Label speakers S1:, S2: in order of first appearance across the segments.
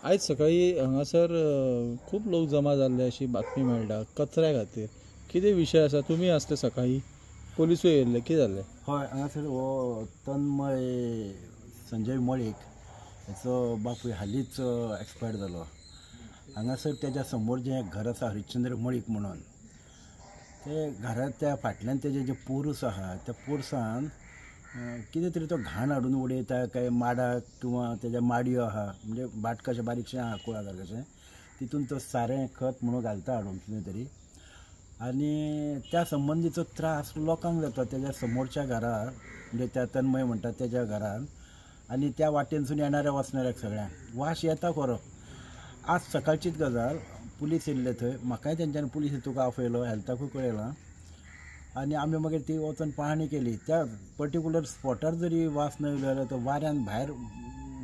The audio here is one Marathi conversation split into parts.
S1: आज सकाळी हांगासर खूप लोक जमा जाल्ले अशी बातमी मेळटा कचऱ्या खातीर कितें विशय आसा? तुमी आसले सकाळी, पोलिसूय येयल्ले, कितें जाल्लें?
S2: हय, हांगासर हो तन्मय संजय मळीक हेचो बापूय हालींच एक्सपायर्ड जालो. हांगासर तेज्या समोर जें घर आसा हरिश्चंद्र मळीक म्हणून, ते घराच्या फाटल्यान तेजें जें पोरस आहा त्या पोरसान कितें तरी तो घाण हाडून उडयता काय माडाक किंवा तेज्या माडयो आहा, म्हणजे बाट कशें बारीकशें आहा कुळागर कशें, तितून तो सारें खत म्हणून घालता हाडून कितें तरी. आनी त्या संबंधीचो त्रास लोकांक जाता तेज्या समोरच्या घरार, म्हणजे त्या तन्मय म्हणटा तेज्या घरान, आनी त्या वाटेनसून येणाऱ्या वचणाऱ्याक सगळ्यांक वास येता खरो. आज सकाळचीच गजाल, पुलीस येयल्ले थंय, म्हाकाय तेंच्यांनी पुलीस तुका आपयलो, हेल्थाकूय कळयलां, आनी आमी मागीर ती वचून पाहणी केली. त्या पर्टिक्युलर स्पॉटार जरी वास न येयलो जाल्यार तो वाऱ्यान भायर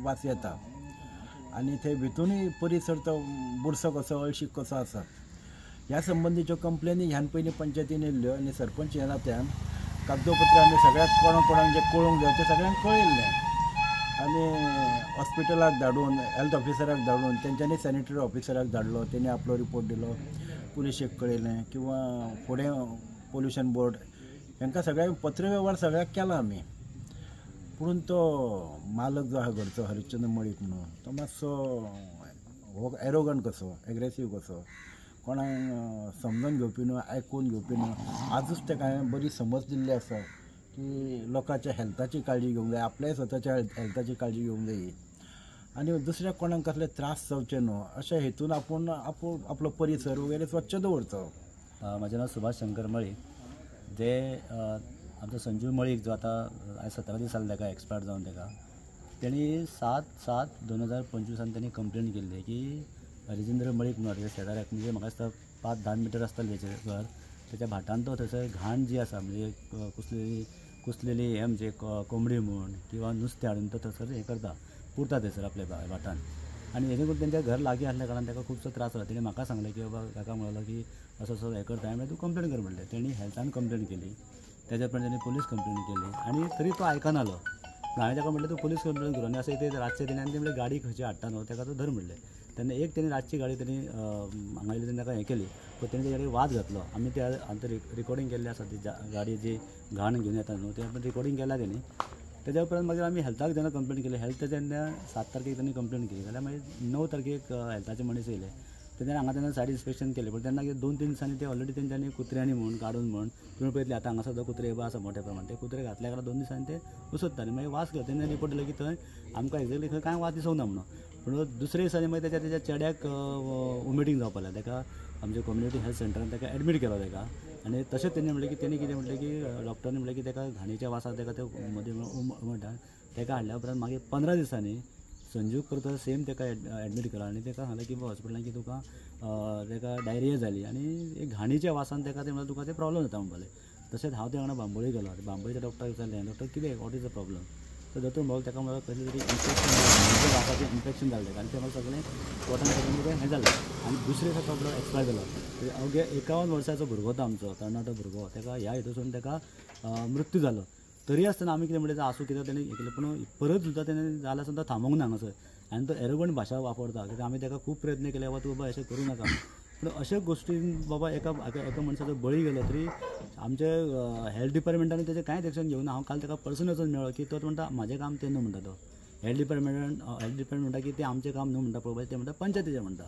S2: वास येता, आनी थंय भितूनय परिसर तो बुरसो कसो अळशीक कसो आसा. ह्या संबंधीच्यो कंप्लेनी ह्यान पयलीं पंचायतीन येयल्ल्यो, आनी सरपंच ह्या नात्यान कागदोपत्रां आमी सगळ्याक कोणाक जे कळोवंक जाय ते सगळ्यांक कळयल्लें, आनी हॉस्पिटलाक धाडून, हेल्थ ऑफिसराक धाडून, तेंच्यांनी सॅनिटरी ऑफिसराक धाडलो, तेणी आपलो रिपोर्ट दिलो, पुलिशेक कळयलें, किंवा फुडें पोल्युशन बोर्ड हांकां सगळ्यांक पत्र वेव्हार सगळ्याक केला आमी. पूण तो मालक जो आहा घरचो हरिश्चंद्र मळीक म्हणून, तो मातसो एरोगंट कसो, एग्रेसीव कसो, कोणाक समजून घेवपी न्हू, आयकून घेवपी न्हू. आजूच ताका हांवें बरी समज दिल्ली आसा की लोकांच्या हेल्थाची काळजी घेवंक जाय, आपल्याय स्वताच्या हेल्थाची काळजी घेवंक जाय, आनी दुसऱ्याक कोणाक कसले त्रास जावचे न्हू अशे हेतून आपूण आपलो परिसर वगैरे स्वच्छ दवरचो.
S3: म्हजें नांव सुभाष शंकर मळीक. जे आमचो संजीव मळीक जो आतां आयज 17 दीस जाले ताका एक्सपायर जावन, ताका तेणी 7/7/2025 तेणी कंप्लेन केल्ली की हरिश्चंद्र मळीक म्हणून तेच्या शेजाऱ्याक, म्हणजे म्हाका दिसता 5-10 मिटर आसतलें तेचें घर, तेच्या भाटान तो थंयसर घाण जी आसा, म्हणजे कुसलेली हे म्हणजे कोंबडी म्हूण किंवा नुस्तें हाडून तो थंयसर हें करता, पुरता थंयसर आपल्या भाटान. आनी हेजे करून तेंच्या घर लागीं आसल्या कारणान ताका खुबसो त्रास जाला. तेणी म्हाका सांगलें की बाबा ताका म्हणलो की असो हें करता, हांवें तूं कंप्लेन कर म्हणलें. तेणी हेल्थान कंप्लेन केली, तेज्या उपरांत तेणी पुलीस कंप्लेन केली, आनी तरी तो आयकनालो. हांवें ताका म्हणलें तूं पुलीस कंप्लेन करून, आनी अशें ते रातचें तेणी, आनी ते म्हणलें गाडी खंयची हाडटा न्हू ताका तो धर म्हणलें. तेन्ना तेणी रातची गाडी तेणी हांगा येयली तेणी ताका हें केली, पूण तेणी तेच्या कडेन वाद घातलो. आमी ते आतां रिकॉर्डिंग केल्लें आसा, ती गाडी जी घाण घेवन येता न्हू ते रिकॉर्डिंग केल्या तेणी. तेज्या उपरांत मागीर आमी हेल्थाक जेन्ना कंप्लेन केली, हेल्थ जेन्ना 7 तारखेक तेणी कंप्लेन केली, जाल्यार मागीर 9 तारखेक हेल्थाचे मनीस येयले. तेन्ना हांगा तेन्ना सायड इन्स्पेक्शन केलें, पूण तेन्ना 2-3 दिसांनी ते ऑलरेडी तेंच्यांनी कुत्र्यांनी म्हूण काडून म्हूण तुमी पळयतले आतां हांगा सुद्दां कुत्रे आसा मोठ्या प्रमाणात. ते कुत्रे घातल्या कारणान 2 दिसांनी ते उसोत्ताले. मागीर वास घेता तेन्ना रिपोर्ट दिलो की थंय आमकां एक्झॅक्टली खंय कांय वास दिसूंक ना म्हणून. पूण दुसऱ्या दिसांनी मागीर तेच्या चेड्याक वॉमिटींग जावपाक लागलें. ताका आमच्या कम्युनिटी हेल्थ सेंटरान ताका एडमीट केलो ताका. आनी तशेंच तेणी म्हणलें की तेणी कितें म्हणलें की डॉक्टरांनी म्हणलें की ताका घाणीच्या वासाक ताका ते मदीं म्हणटा ताका हाडल्या उपरांत मागीर 15 दिसांनी संजीव परत सेम ताका एडमीट केलो, आनी ताका सांगलें की हॉस्पिटलान की तुका ताका डायरिया जाली, आनी एक घाणीच्या वासान ताका ते म्हणल्यार तुका ते प्रॉब्लम जाता म्हणपाले. तशेंच हांव ते वांगडा बांबोळी गेलो. बांबोळीच्या डॉक्टराक विचारलें, डॉक्टर कितें वॉट इज द प्रॉब्लम? तर दोतोर म्हणलो ताका म्हणल्यार कसलें तरी इन्फेक्शन, वासाचें इन्फेक्शन जाल्लें, आनी ते म्हाका सगळें पोटान सगळें हें जालें. आनी दुसरे दिसा तो एक्सपायर जालो. अवघे 51 वर्साचो भुरगो तो आमचो तरणाटो भुरगो, ताका ह्या हितून ताका मृत्यू जालो. तरी आसतना आमी कितें म्हणलें आसूं कितें तेणी हें केलें, पूण परत सुद्दां तेणें जाल्यार सुद्दां थांबोंक ना हांगासर. आनी तो एरोगंट भाशा वापरता, कित्याक आमी ताका खूब प्रयत्न केले बाबा तूं बाबा अशें करूं नाका. पूण अशा गोश्टीन बाबा एका मनशाचो बळी गेलो तरी आमचे हेल्थ डिपार्टमेंटान तेजें कांयच एक्शन घेवना. हांव काल ताका पर्सन वचून मेळ्ळो की तो म्हणटा म्हाजें काम तें न्हू म्हणटा. तो हेल्थ डिपार्टमेंट म्हणटा की तें आमचें काम न्हू म्हणटा पळोवपाचें, ते म्हणटा पंचायतीचें म्हणटा.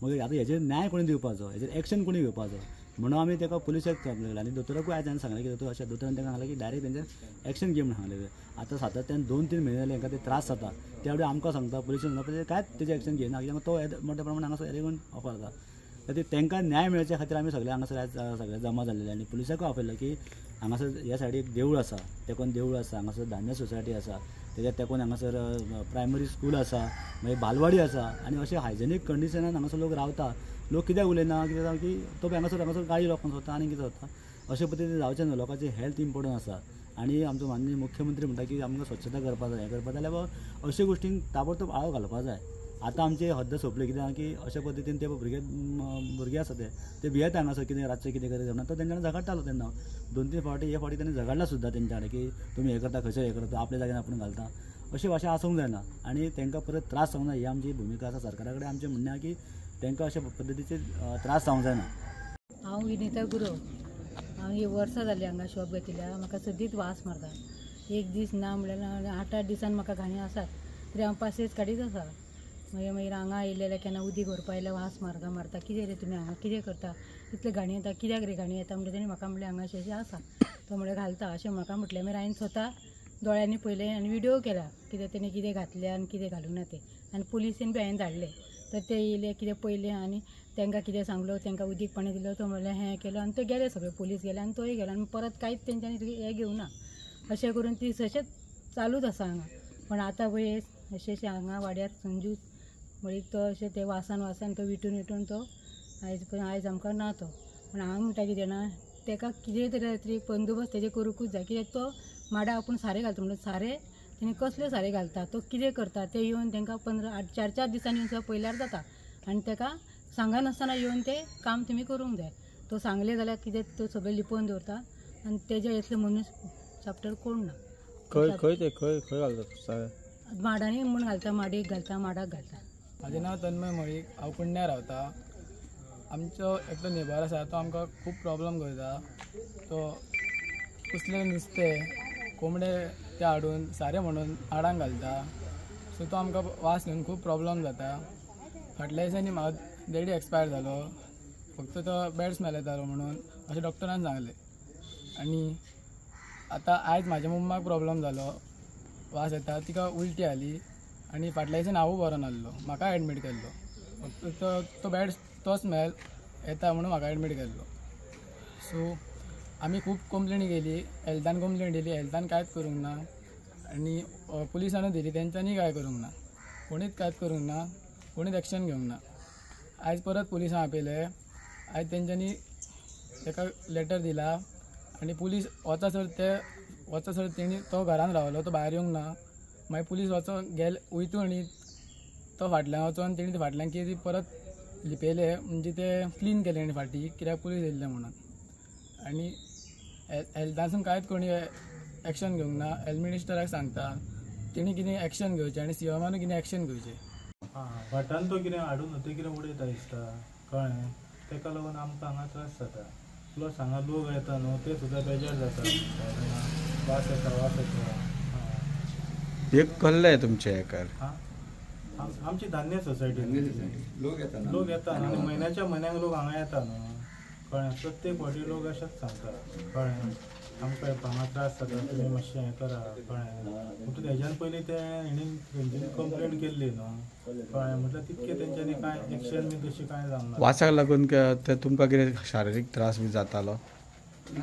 S3: मागीर आतां हेजेर न्याय कोणी दिवपाचो, हेजेर एक्शन कोणी घेवपाचो, म्हणून आमी ताका पुलिसाक कंप्लेन केली. आनी दोतोराकूय आयज हांवें सांगलें की दोतोर अशें, दोतोरान ताका सांगलें की डायरेक्ट तेंचेर एक्शन घे म्हणून सांगलें. आतां सातत्यान 2-3 म्हयने जाले हांकां ते त्रास जाता, ते आवडे आमकां सांगता, पुलिसान सांगता, पण कांयच तेजें एक्शन घेयना, कित्याक तो मोठ्या प्रमाणात हांगासर एरोगंट वापरता. तर तांकां न्याय मेळच्या खातीर आमी सगळे हांगासर आयज सगळे जमा जाल्ले. आनी पुलिसाकूय आपयलो की हांगासर ह्या सायडीक एक देवूळ आसा, तेकोन देवूळ आसा, हांगासर धान्य सोसायटी आसा, तेज्या तेकोन हांगासर प्रायमरी स्कूल आसा, मागीर बालवाडी आसा, आनी अशें हायजेनीक कंडिशनान हांगासर लोक रावता. लोक कित्याक उलयना, कित्याक की तो हांगासर गाळी लोकांक सोदता आनी कितें जाता. अशे पद्दतीन जावचें न्हू. लोकांची हेल्थ इम्पॉर्टंट आसा. आनी आमचो माननीय मुख्यमंत्री म्हणटा की आमकां स्वच्छता करपा जाय, हें करपा जाल्यार बाबा अशे गोश्टींक ताबडतोब आळो घालपा जाय. आतां आमचे हद्द सोंपले, कित्याक की अशे पद्दतीन ते भुरगे आसा ते भियेता हांगासर कितें रातचें कितें करीत म्हणून. तो तेंच्यांनी झगडटालो तेन्ना 2-3 फावटी हे फावटी तेणी झगडला सुद्दां तेंच्या कडेन की तुमी हें करता, खंयसर हें करता, आपल्या जाग्यार आपूण घालता. अशी भाशा आसूंक जायना आनी तांकां परत त्रास जावंक ना ही आमची भुमिका आसा सरकारा कडेन आमचें म्हणणें आहा की तांकां अशा पद्दतीचे त्रास जावंक जायना.
S4: हांव विनिता गुरव. हांव ही वर्सां जालीं हांगा शॉप घेतिल्या. म्हाका सदींच वास मारता. एक दीस ना म्हणल्यार 8-8 दिसान म्हाका घाणी आसात तरी हांव पासेस काडीत आसा. मागीर हांगा आयलेले केन्ना उदीक व्हरपा आयल्यार वास मारता कितें रे तुमी हांगा कितें करता इतले घाणी येता कित्याक रे घाणी येता म्हणटा तेणी म्हाका म्हणलें हांगा अशें आसा तो म्हणल्यार घालता अशें म्हाका म्हटलें. मागीर हांवें स्वता दोळ्यांनी पळयलें आनी व्हिडियो केला कितें तेणी कितें घातलें आनी कितें घालूं ना तें आनी पुलिसेन बी हांवें धाडलें तर ते येयले कितें पळयलें आनी तांकां कितें सांगलो तांकां उदीक पाणी दिलो तो म्हणलें हें केलो आनी ते गेले सगळे पुलीस गेले आनी तोय गेलो आनी परत कांयच तेंच्यांनी हें घेवं ना. अशें करून ती तशेंच चालूच आसा हांगा. पण आतां पळय अशें हांगा वाड्यार संजू मळीक तो अशें ते वासान तो विटून तो आयज आमकां ना तो. पण हांव म्हणटा कितें ना ताका कितें तरी बंदोबस्त तेजे करूंकूच जाय कित्याक तो माडा आपूण सारें घालता म्हणून सारें तेणी कसलें सारें घालता तो कितें करता ते येवन तांकां 4 दिसांनी येवन सुद्दां पयल्यार जाता आनी ताका सांगनासतना येवन ते काम तुमी करूंक जाय. तो सांगले जाल्यार कितें तो सगळें लिपोवन दवरता आनी तेजे इतले मनीस चाप्टर कोण ना.
S1: खंय घालतात सारें?
S4: माडांनी म्हूण घालता माडयेक घालता माडाक घालता.
S5: म्हाजें नांव तन्मय मळीक. हांव पुण्या रावता. आमचो एकटो नेबर आसा तो आमकां खूब प्रॉब्लम करता. तो कसलें नुस्तें कोंबडे ते हाडून सारें म्हणून हाडांक घालता सो तो आमकां वास घेवन खूब प्रॉब्लम जाता. फाटल्या दिसांनी म्हाका डॅडी एक्सपायर जालो फक्त तो बॅड स्मेल येतालो म्हणून अशें डॉक्टरान सांगलें. आनी आतां आयज म्हाज्या मम्माक प्रॉब्लम जालो वास येता तिका उलटी आली आनी फाटल्या दिसांनी हांवूय बरो नासलो म्हाका एडमीट केल्लो फक्त तो बॅड तो स्मेल येता म्हणून म्हाका एडमीट केल्लो. सो आमी खूब कंप्लेनी केली हेल्थान कंप्लेन दिली हेल्थान कांयच करूंक ना आनी पुलिसानूय दिली तेंच्यांनी कांय करूंक ना कोणीच कांयच करूंक ना कोणीच एक्शन घेवंक ना. आयज परत पुलिसां आपयले आयज तेंच्यांनी ताका लेटर दिला आनी पुलीस वचसर तेणी तो घरान रावलो तो भायर येवंक ना. मागीर पुलीस गेले वयतू आनी तो फाटल्यान वचोन तेणी फाटल्यान कितें परत लिपयले म्हणजे ते क्लीन केले आनी फाटी कित्याक पुलीस येयल्ले म्हणून. आनी हेल्थासून कांयच कोणी एक्शन घेवंक ना. हेल्थ मिनिस्टराक सांगता तेणी कितें एक्शन घेवचें आनी सीएमानूय कितें एक्शन घेवचें.
S6: भटान तो कितें हाडून ते कितें उडयता दिसता कळ्ळें. ताका लागून आमकां हांगा त्रास जाता. प्लस हांगा लोक येता न्हू ते सुद्दां बेजार जाता वास येता.
S1: एक कसलें तुमचे हेकार?
S6: आमची धान्य सोसायटी लोक येता न्हू आनी म्हयन्याच्या म्हयन्याक लोक हांगा येता न्हू कळ्ळें. प्रत्येक फावटी लोक अशेंच सांगता कळ्ळें आमकां हांगा त्रास जाता तुमी मातशें हें करा कळ्ळें. म्हणटून हेज्यान पयलीं हेणी तेंच्यांनी कंप्लेन केल्ली न्हू कळ्ळें. म्हटल्यार तितके तेंच्यांनी कांय एक्शन बी तशी कांय जावंक ना.
S1: वासाक लागून ते तुमकां कितें शारिरीक त्रास बी जातालो?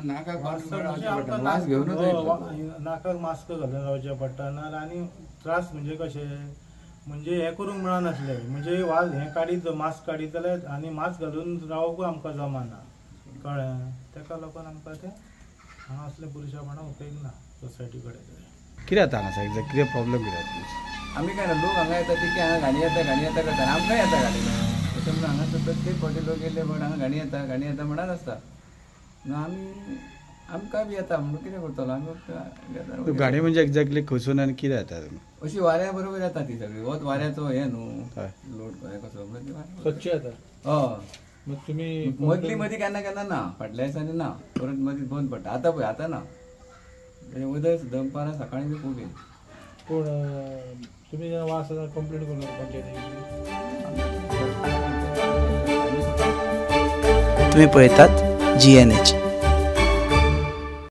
S6: नाकाक मास्क घालून रावचें पडटा आनी त्रास म्हणजे कशें म्हणजे हें करूंक मेळनासलें म्हणजे हें काडीत मास्क काडीत जाल्यार आनी मास्क घालून रावपूय आमकां जमना कळ्ळें. ताका लागून आमकां तें हांगा असलें पुरुशपणां उपेग ना सोसायटी कडेन.
S1: कितें जाता हांगा एक्झॅक्ट कितें प्रॉब्लेम कितें जाता?
S7: आमी काय ना लोक हांगा येता तितके हांगा घाणी येता करता आमकां येता घाणी तशें म्हणून हांगा प्रत्येक फावटी लोक येयले पण हांगा घाणी येता म्हणत आसता आमी आमकां बी येता म्हणून कितें करतलो आमी.
S1: घाणी म्हणजे एक्झॅक्टली खंयसून आनी कितें जाता?
S7: अशी वाऱ्या बरोबर येता ती सगळी वत वाऱ्याचो हें न्हू लोड हें कसो
S1: स्वच्छ येता.
S7: हय
S1: मग तुमी
S7: मदली केन्ना केन्ना ना फाटल्या दिसांनी ना परत मदीं बंद पडटा. आतां पळय आतां ना उदक दनपारां सकाळीं बी खूब येयली.
S1: पूण तुमी वास कंप्लेन करून पंचायतीक?
S8: तुम्ही पळयतात GNH.